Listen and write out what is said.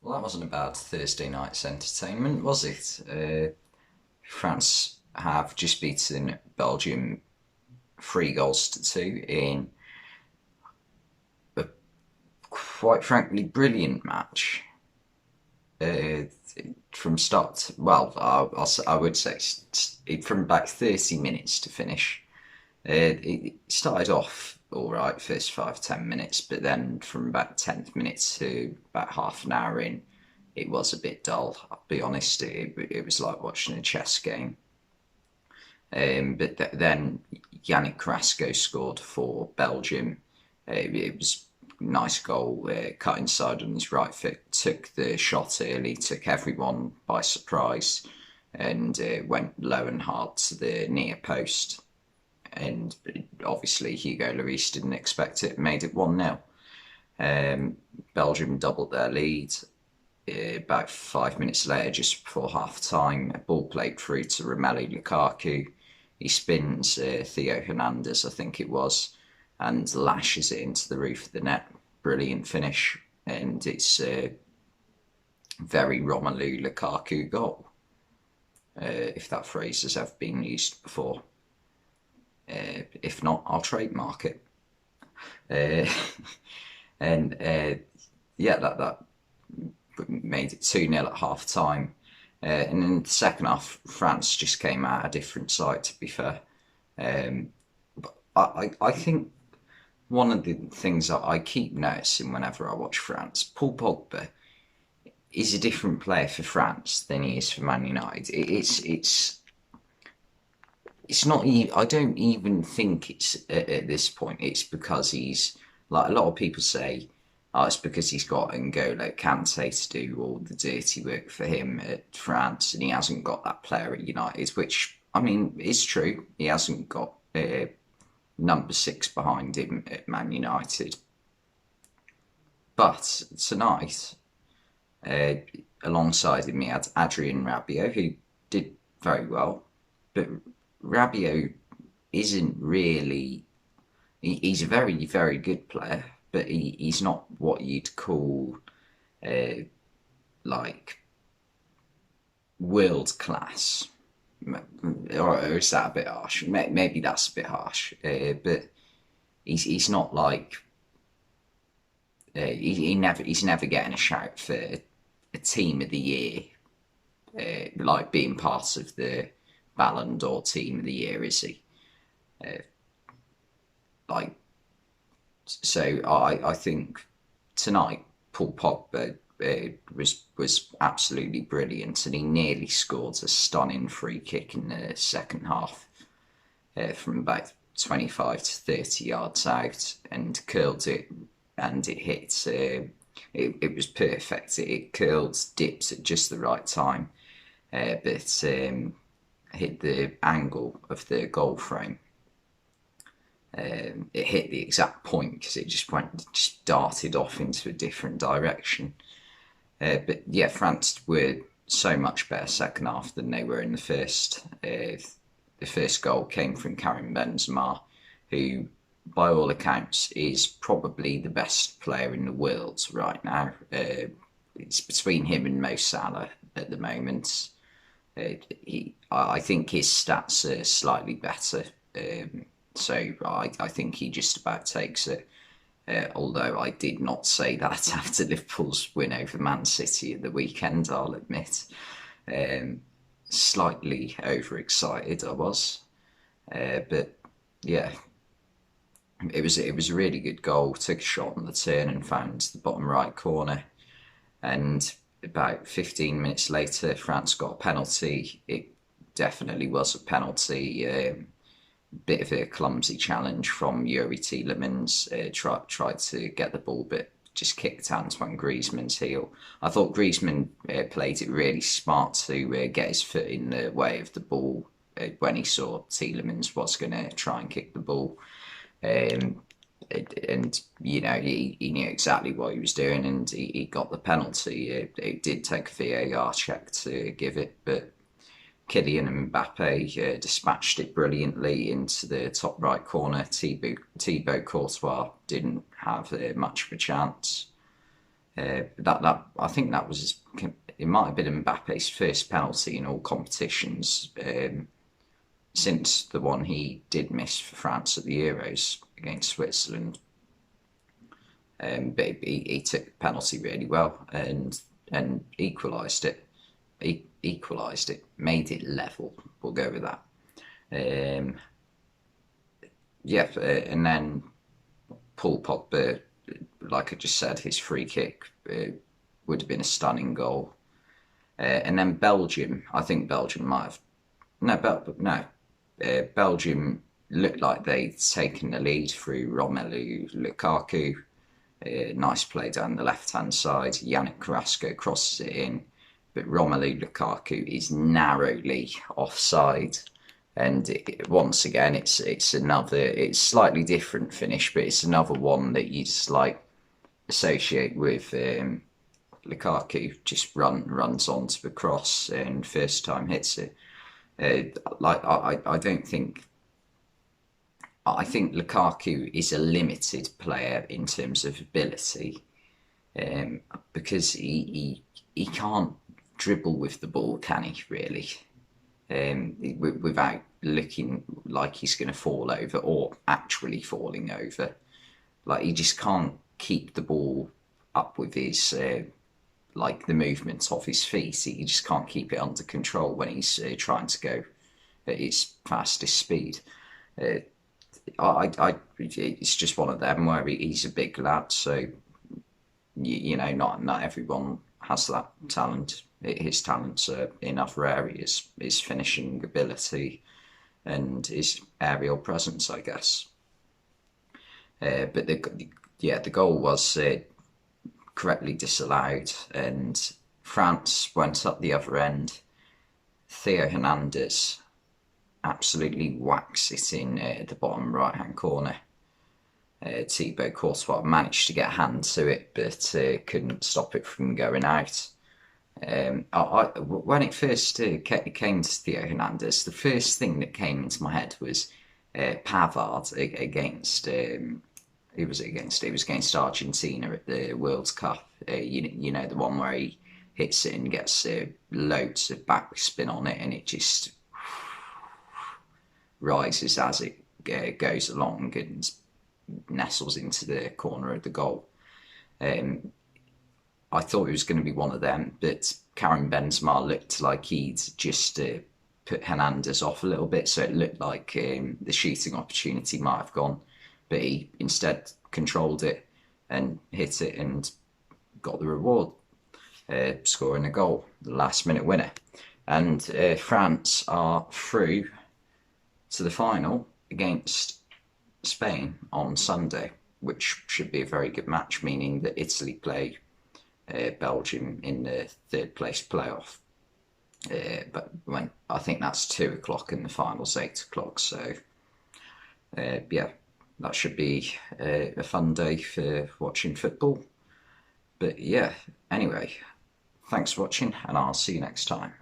Well, that wasn't a bad Thursday night's entertainment, was it? France have just beaten Belgium 3 goals to 2 in a quite frankly brilliant match. Uh, from start, well, I would say from about 30 minutes to finish. It started off all right, first 5-10 minutes, but then from about 10th minute to about half an hour in, it was a bit dull. I'll be honest, it was like watching a chess game. But then Yannick Carrasco scored for Belgium. It was a nice goal, cut inside on his right foot, took the shot early, took everyone by surprise, and went low and hard to the near post. And obviously Hugo Lloris didn't expect it, made it 1-0. Belgium doubled their lead. About 5 minutes later, just before half time, a ball played through to Romelu Lukaku. He spins Theo Hernandez, I think it was, and lashes it into the roof of the net. Brilliant finish, and it's a very Romelu Lukaku goal, if that phrase has ever been used before. If not, I'll trademark it. Uh, and yeah, that made it 2-0 at half time. And in the second half, France just came out a different side, to be fair. But I think one of the things that I keep noticing whenever I watch France, Paul Pogba is a different player for France than he is for Man United. It's not even, I don't even think it's at this point it's because he's, like a lot of people say, oh, it's because he's got N'Golo Kante to do all the dirty work for him at France and he hasn't got that player at United, which I mean is true. He hasn't got number 6 behind him at Man United. But tonight, uh, alongside him, he had Adrian Rabiot, who did very well. But Rabiot isn't really. He's a very, very good player, but he's not what you'd call uh, like world class. Or is that a bit harsh? Maybe that's a bit harsh. But he's not like he's never getting a shout for a team of the year, like being part of the Ballon d'Or team of the year, is he? Like so, I think tonight Paul Pogba was absolutely brilliant, and he nearly scored a stunning free kick in the second half from about 25 to 30 yards out, and curled it, and it hit. It was perfect. It curled, dipped at just the right time, but hit the angle of the goal frame. It hit the exact point because it just darted off into a different direction. But yeah, France were so much better second half than they were in the first. The first goal came from Karim Benzema, who, by all accounts, is probably the best player in the world right now. It's between him and Mo Salah at the moment. I think his stats are slightly better. So I think he just about takes it. Although I did not say that after Liverpool's win over Man City at the weekend, I'll admit. Um, Slightly overexcited I was. But yeah, it was a really good goal. Took a shot on the turn and found the bottom right corner. And about 15 minutes later, France got a penalty. It definitely was a penalty. Bit of a clumsy challenge from Yuri Tielemans. Tried to get the ball, but just kicked Antoine Griezmann's heel. I thought Griezmann played it really smart to get his foot in the way of the ball when he saw Tielemans was going to try and kick the ball. Um, and you know he knew exactly what he was doing, and he got the penalty. It did take a VAR check to give it, but Kylian Mbappe dispatched it brilliantly into the top right corner. Thibaut Courtois didn't have much of a chance. That I think that was it might have been Mbappe's first penalty in all competitions since the one he did miss for France at the Euros against Switzerland. But he took the penalty really well and equalised it. Equalised it, made it level. We'll go with that. Um, yeah, and then Paul Pogba, like I just said, his free kick would have been a stunning goal. And then Belgium, I think Belgium might have no. Belgium looked like they'd taken the lead through Romelu Lukaku. Nice play down the left-hand side. Yannick Carrasco crosses it in, but Romelu Lukaku is narrowly offside. And once again, it's another, it's slightly different finish, but it's another one that you just like associate with Lukaku. Just runs onto the cross and first time hits it. I don't think. I think Lukaku is a limited player in terms of ability, because he can't dribble with the ball, can he? Really, without looking like he's going to fall over or actually falling over. Like, he just can't keep the ball up with his like the movements of his feet. He just can't keep it under control when he's trying to go at his fastest speed. It's just one of them where he's a big lad, so not everyone has that talent. His talents are in other areas, his finishing ability and his aerial presence, I guess. But the goal was correctly disallowed, and France went up the other end. Theo Hernandez absolutely whacks it in the bottom right hand corner. Thibaut Courtois managed to get a hand to it, but couldn't stop it from going out. When it first came to Theo Hernandez, the first thing that came into my head was Pavard against. It was against Argentina at the World Cup. The one where he hits it and gets loads of backspin on it, and it just rises as it goes along and nestles into the corner of the goal. I thought it was going to be one of them, but Karim Benzema looked like he'd just put Hernandez off a little bit, so it looked like the shooting opportunity might have gone, but he instead controlled it and hit it and got the reward, scoring a goal, the last minute winner. And France are through to the final against Spain on Sunday, which should be a very good match, meaning that Italy play Belgium in the third place playoff. But when I think that's 2 o'clock and the final's 8 o'clock, so that should be a fun day for watching football. But yeah, anyway, thanks for watching, and I'll see you next time.